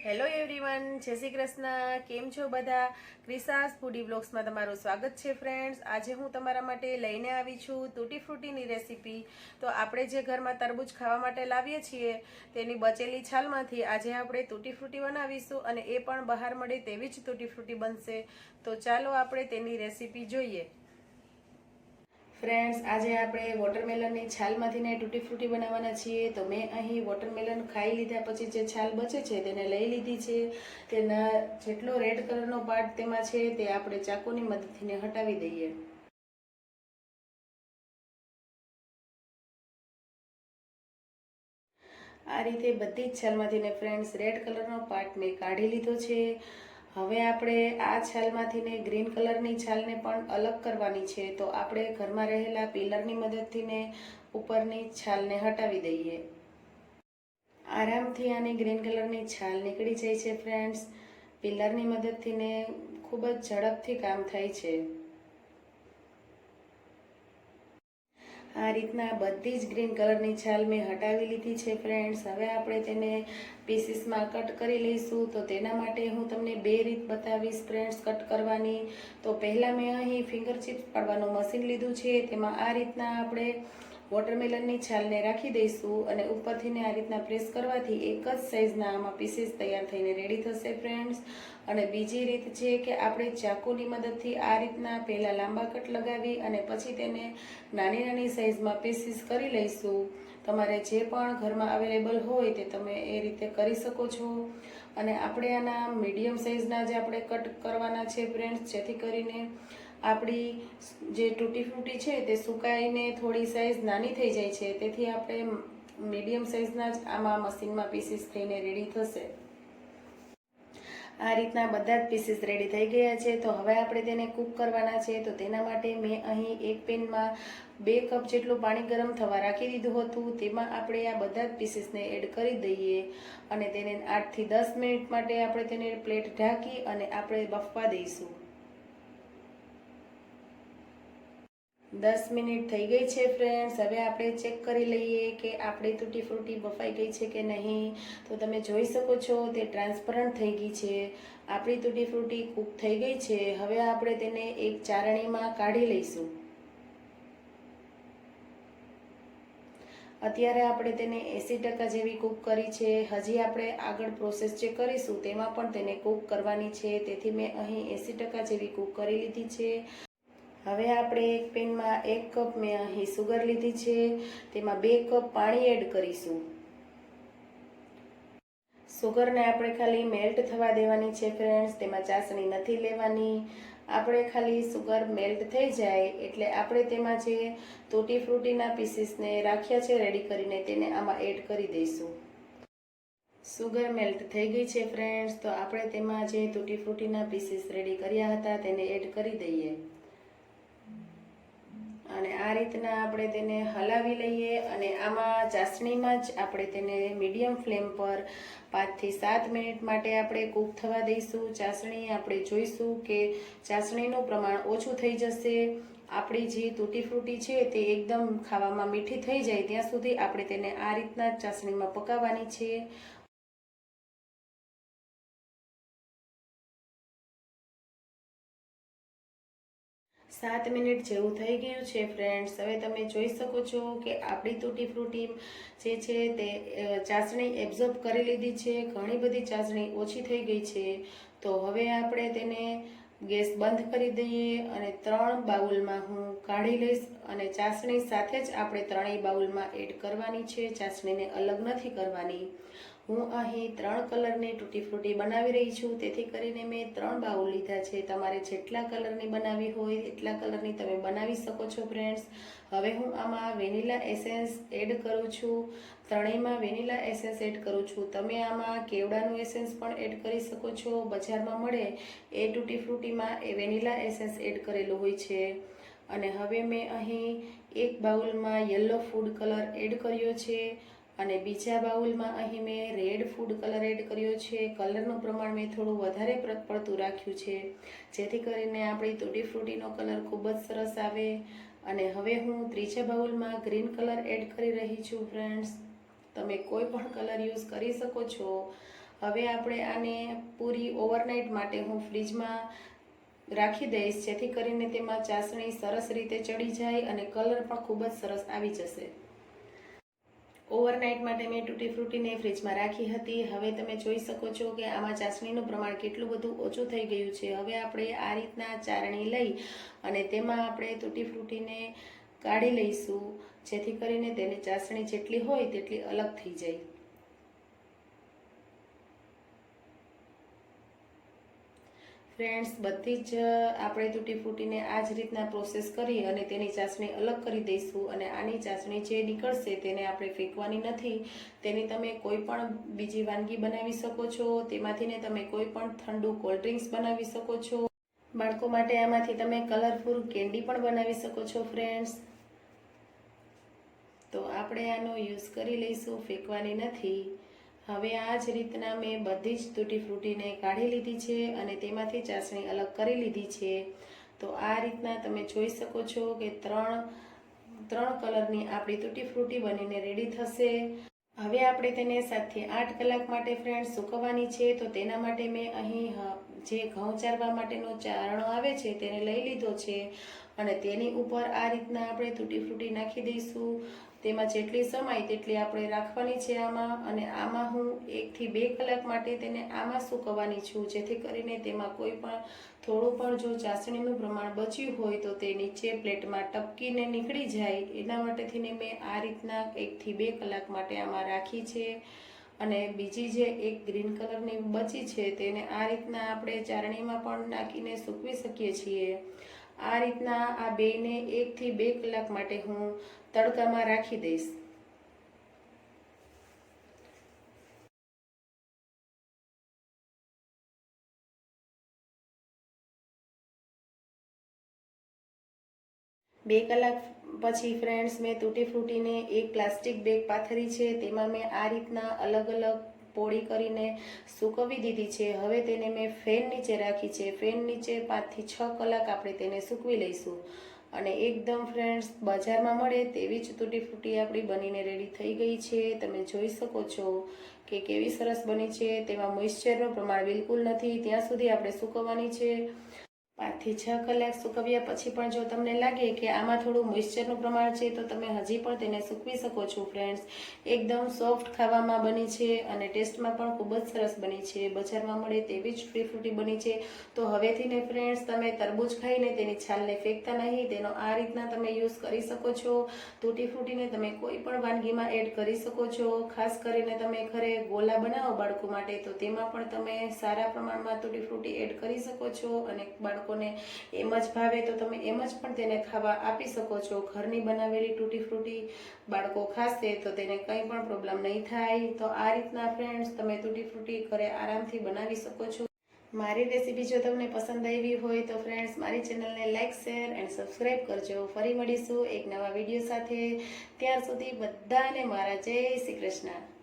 Hello everyone, જય શ્રી કૃષ્ણ. કેમ છો બધા? ક્રિશાસ ફૂડી બ્લોગ્સમાં તમારું સ્વાગત છે ફ્રેન્ડ્સ. આજે હું તમારા માટે લઈને આવી છું tutti frutti રેસીપી. તો આપણે જે ઘરમાં તરબૂચ ખાવા માટે લાવીએ છીએ તેની બચેલી છાલમાંથી આજે આપણે tutti frutti બનાવીશું અને એ પણ બહાર મળે તેવી જ tutti frutti બનશે. તો ચાલો આપણે તેની રેસીપી જોઈએ. ફ્રેન્ડ્સ, આજે આપણે વોટરમેલનની છાલમાંથીને tutti frutti બનાવવાના છીએ. તો મેં અહીં વોટરમેલન ખાઈ લીધા પછી જે છાલ બચે છે તેને લઈ લીધી છે. તેના જેટલો રેડ કલરનો પાર્ટ તેમાં છે તે આપણે ચાકુની મદદથી હટાવી દઈએ. આ રીતે બધી જ છાલમાંથીને ફ્રેન્ડ્સ રેડ કલરનો પાર્ટ મેં કાઢી લીધો છે. હવે આપણે આ છાલમાંથીને ગ્રીન કલરની છાલને પણ અલગ કરવાની છે. તો આપણે ઘરમાં રહેલા પિલરની મદદથીને ઉપરની છાલને હટાવી દઈએ. આરામથી આની ગ્રીન કલરની છાલ નીકળી જાય છે ફ્રેન્ડ્સ. પિલરની મદદથીને ખૂબ જ ઝડપથી કામ થાય છે. આ રીતના બધી જ ગ્રીન કલરની છાલ મેં હટાવી લીધી છે ફ્રેન્ડ્સ. હવે આપણે તેને પીસીસમાં કટ કરી લઈશું. તો તેના માટે હું તમને બે રીત બતાવીશ ફ્રેન્ડ્સ કટ કરવાની. તો પહેલાં મેં અહીં ફિંગર ચિપ્સ પાડવાનું મશીન લીધું છે. તેમાં આ રીતના આપણે વોટરમેલનની છાલને રાખી દઈશું અને ઉપરથીને આ રીતના પ્રેસ કરવાથી એક જ સાઇઝના આમાં પીસીસ તૈયાર થઈને રેડી થશે ફ્રેન્ડ્સ. અને બીજી રીત છે કે આપણે ચાકુની મદદથી આ રીતના પહેલાં લાંબા કટ લગાવી અને પછી તેને નાની નાની સાઇઝમાં પીસીસ કરી લઈશું. તમારે જે પણ ઘરમાં અવેલેબલ હોય તે તમે એ રીતે કરી શકો છો. અને આપણે આના મીડિયમ સાઇઝના જ આપણે કટ કરવાના છે ફ્રેન્ડ્સ, જેથી કરીને આપણી જે tutti frutti છે તે સુકાઈને થોડી સાઇઝ નાની થઈ જાય છે. તેથી આપણે મીડિયમ સાઇઝના જ આમાં મશીનમાં પીસીસ થઈને રેડી થશે. આ રીતના બધા જ પીસીસ રેડી થઈ ગયા છે. તો હવે આપણે તેને કૂક કરવાના છે. તો તેના માટે મેં અહીં એક પેનમાં 2 કપ જેટલું પાણી ગરમ થવા રાખી દીધું હતું. તેમાં આપણે આ બધા જ પીસીસને એડ કરી દઈએ અને તેને 8 થી 10 મિનિટ માટે આપણે તેને પ્લેટ ઢાંકી અને આપણે બફવા દઈશું. 10 મિનિટ થઈ ગઈ છે ફ્રેન્ડ્સ. હવે આપણે ચેક કરી લઈએ કે આપણી tutti frutti બફાઈ ગઈ છે કે નહીં. તો તમે જોઈ શકો છો તે ટ્રાન્સપરન્ટ થઈ ગઈ છે. આપણી tutti frutti કૂક થઈ ગઈ છે. હવે આપણે તેને એક ચારણીમાં કાઢી લઈશું. અત્યારે આપણે તેને 80% જેવી કૂક કરી છે. હજી આપણે આગળ પ્રોસેસ જે કરીશું તેમાં પણ તેને કૂક કરવાની છે. તેથી મેં અહીં 80% જેવી કૂક કરી લીધી છે. હવે આપણે એક પેનમાં 1 કપ મેં અહીં સુગર લીધી છે. તેમાં 2 કપ પાણી એડ કરીશું. સુગરને આપણે ખાલી મેલ્ટ થવા દેવાની છે ફ્રેન્ડ્સ, તેમાં ચાસણી નથી લેવાની. આપણે ખાલી સુગર મેલ્ટ થઈ જાય એટલે આપણે તેમાં જે tutti fruttiના પીસીસને રાખ્યા છે રેડી કરીને તેને આમાં એડ કરી દઈશું. સુગર મેલ્ટ થઈ ગઈ છે ફ્રેન્ડ્સ. તો આપણે તેમાં જે tutti fruttiના પીસીસ રેડી કર્યા હતા તેને એડ કરી દઈએ અને આ રીતના આપણે તેને હલાવી લઈએ. અને આમાં ચાસણીમાં જ આપણે તેને મીડિયમ ફ્લેમ પર 5 થી 7 મિનિટ માટે આપણે કૂક થવા દઈશું. ચાસણી આપણે જોઈશું કે ચાસણીનું પ્રમાણ ઓછું થઈ જશે. આપણી જે tutti frutti છે તે એકદમ ખાવામાં મીઠી થઈ જાય ત્યાં સુધી આપણે તેને આ રીતના જ ચાસણીમાં પકાવવાની છે. 7 મિનિટ જેવું થઈ ગયું છે ફ્રેન્ડ્સ. હવે તમે જોઈ શકો છો કે આપણી tutti frutti જે છે તે ચાસણી એબ્ઝોર્બ કરી લીધી છે. ઘણી બધી ચાસણી ઓછી થઈ ગઈ છે. તો હવે આપણે તેને ગેસ બંધ કરી દઈએ અને 3 બાઉલમાં હું કાઢી લઈશ અને ચાસણી સાથે જ આપણે 3 બાઉલમાં એડ કરવાની છે. ચાસણીને અલગ નથી કરવાની. હું અહીં 3 કલરની tutti frutti બનાવી રહી છું, તેથી કરીને મેં 3 બાઉલ લીધા છે. તમારે જેટલા કલરની બનાવી હોય એટલા કલરની તમે બનાવી શકો છો ફ્રેન્ડ્સ. હવે હું આમાં વેનીલા એસેન્સ એડ કરું છું. ત્રણેયમાં વેનીલા એસેન્સ એડ કરું છું. તમે આમાં કેવડાનું એસેન્સ પણ એડ કરી શકો છો. બજારમાં મળે એ tutti fruttiમાં એ વેનીલા એસેન્સ એડ કરેલું હોય છે. અને હવે મેં અહીં એક બાઉલમાં યલો ફૂડ કલર એડ કર્યો છે અને બીજા બાઉલમાં અહીં મેં રેડ ફૂડ કલર એડ કર્યો છે. કલરનું પ્રમાણ મેં થોડું વધારે પડતું રાખ્યું છે, જેથી કરીને આપણી tutti fruttiનો કલર ખૂબ જ સરસ આવે. અને હવે હું ત્રીજા બાઉલમાં ગ્રીન કલર એડ કરી રહી છું ફ્રેન્ડ્સ. તમે કોઈ પણ કલર યુઝ કરી શકો છો. હવે આપણે આને પૂરી ઓવરનાઇટ માટે હું ફ્રીજમાં રાખી દઈશ, જેથી કરીને તેમાં ચાસણી સરસ રીતે ચડી જાય અને કલર પણ ખૂબ જ સરસ આવી જશે। ઓવરનાઇટ માટે મેં તૂટી ફ્રૂટીને ફ્રીજમાં રાખી હતી। હવે તમે જોઈ શકો છો કે આમાં ચાસણીનું પ્રમાણ કેટલું બધું ઓછું થઈ ગયું છે। હવે આપણે આ રીતના ચારણી લઈ અને તેમાં આપણે તૂટી ફ્રૂટીને કાઢી લઈશું, જેથી કરીને તેની ચાસણી જેટલી હોય તેટલી અલગ થઈ જાય। ફ્રેન્ડ્સ, બધી જ આપણે તૂટી ફ્રૂટીને આ જ રીતના પ્રોસેસ કરી અને તેની ચાસણી અલગ કરી દઈશું અને આની ચાસણી જે નીકળશે તેને આપણે ફેંકવાની નથી। તેની તમે કોઈ પણ બીજી વાનગી બનાવી શકો છો, તેમાંથીને તમે કોઈ પણ ઠંડુ કોલ્ડ ડ્રિંક્સ બનાવી શકો છો। બાળકો માટે આમાંથી તમે કલરફુલ કેન્ડી પણ બનાવી શકો છો ફ્રેન્ડ્સ। તો આપણે આનો યુઝ કરી લઈશું, ફેંકવાની નથી। હવે આ જ રીતના મેં બધી જ તૂટી ફ્રૂટીને કાઢી લીધી છે અને તેમાંથી ચાસણી અલગ કરી લીધી છે। તો આ રીતના તમે જોઈ શકો છો કે ત્રણ કલરની આપણી તૂટી ફ્રૂટી બનીને રેડી થશે। હવે આપણે તેને 7 થી 8 કલાક માટે ફ્રેન્ડ્સ સૂકવવાની છે। તો તેના માટે મેં અહીં જે ઘઉં ચારવા માટેનો ચારણો આવે છે તેને લઈ લીધો છે અને તેની ઉપર આ રીતના આપણે તૂટી ફ્રૂટી નાખી દઈશું। તેમાં જેટલી સમાય તેટલી આપણે રાખવાની છે આમાં, અને આમાં હું 1 થી 2 કલાક માટે તેને આમાં સૂકવવાની છું, જેથી કરીને તેમાં કોઈ પણ થોડું પણ જો ચાસણીનું પ્રમાણ બચ્યું હોય તો તે નીચે પ્લેટમાં ટપકીને નીકળી જાય। એના માટેથીને મેં આ રીતના 1 થી 2 કલાક માટે આમાં રાખી છે। અને બીજી જે એક ગ્રીન કલરની બચી છે તેને આ રીતના આપણે ચારણીમાં પણ નાખીને સૂકવી શકીએ છીએ। આ રીતના આ બેને 1 થી 2 કલાક માટે હું તડકામાં રાખી દઈશ। બે કલાક પછી ફ્રેન્ડ્સ મેં તૂટી ફ્રૂટીને એક પ્લાસ્ટિક બેગ પાથરી છે, તેમાં મેં આ રીતના અલગ અલગ પોળી કરીને સૂકવી દીધી છે। હવે તેને મેં ફેન નીચે રાખી છે। ફેન નીચે 5 થી 6 કલાક આપણે તેને સૂકવી લઈશું અને એકદમ ફ્રેન્ડ્સ બજારમાં મળે તેવી જ તૂટી ફ્રૂટી આપણી બનીને રેડી થઈ ગઈ છે। તમે જોઈ શકો છો કે કેવી સરસ બની છે। તેમાં મોઇશ્ચરનું પ્રમાણ બિલકુલ નથી, ત્યાં સુધી આપણે સૂકવવાની છે। 5 થી 6 કલાક સૂકવ્યા પછી પણ જો તમને લાગે કે આમાં થોડું મોઇશ્ચરનું પ્રમાણ છે તો તમે હજી પણ તેને સૂકવી શકો છો ફ્રેન્ડ્સ। એકદમ સોફ્ટ ખાવામાં બની છે અને ટેસ્ટમાં પણ ખૂબ જ સરસ બની છે। બજારમાં મળે તેવી જ તૂટી ફ્રૂટી બની છે। તો હવેથી ને ફ્રેન્ડ્સ તમે તરબૂચ ખાઈને તેની છાલને ફેંકતા નહીં, તેનો આ રીતના તમે યુઝ કરી શકો છો। તૂટી ફ્રૂટીને તમે કોઈ પણ વાનગીમાં એડ કરી શકો છો। ખાસ કરીને તમે ઘરે ગોલા બનાવો બાળકો માટે તો તેમાં પણ તમે સારા પ્રમાણમાં તૂટી ફ્રૂટી એડ કરી શકો છો અને બાળકોને એમ જ ભાવે તો તમે એમ જ પણ તેને ખાવા આપી શકો છો। ઘરની બનાવેલી તૂટી ફ્રૂટી બાળકો ખાશે તો તેને કંઈ પણ પ્રોબ્લેમ નહીં થાય। તો આ રીતના ફ્રેન્ડ્સ તમે તૂટી ફ્રૂટી ઘરે આરામથી બનાવી શકો છો। મારી રેસીપી જો તમને પસંદ આવી હોય તો ફ્રેન્ડ્સ મારી ચેનલને લાઇક, શેર એન્ડ સબસ્ક્રાઈબ કરજો। ફરી મળીશું એક નવા વિડીયો સાથે। ત્યાર સુધી બધાને મારા જય શ્રી કૃષ્ણ।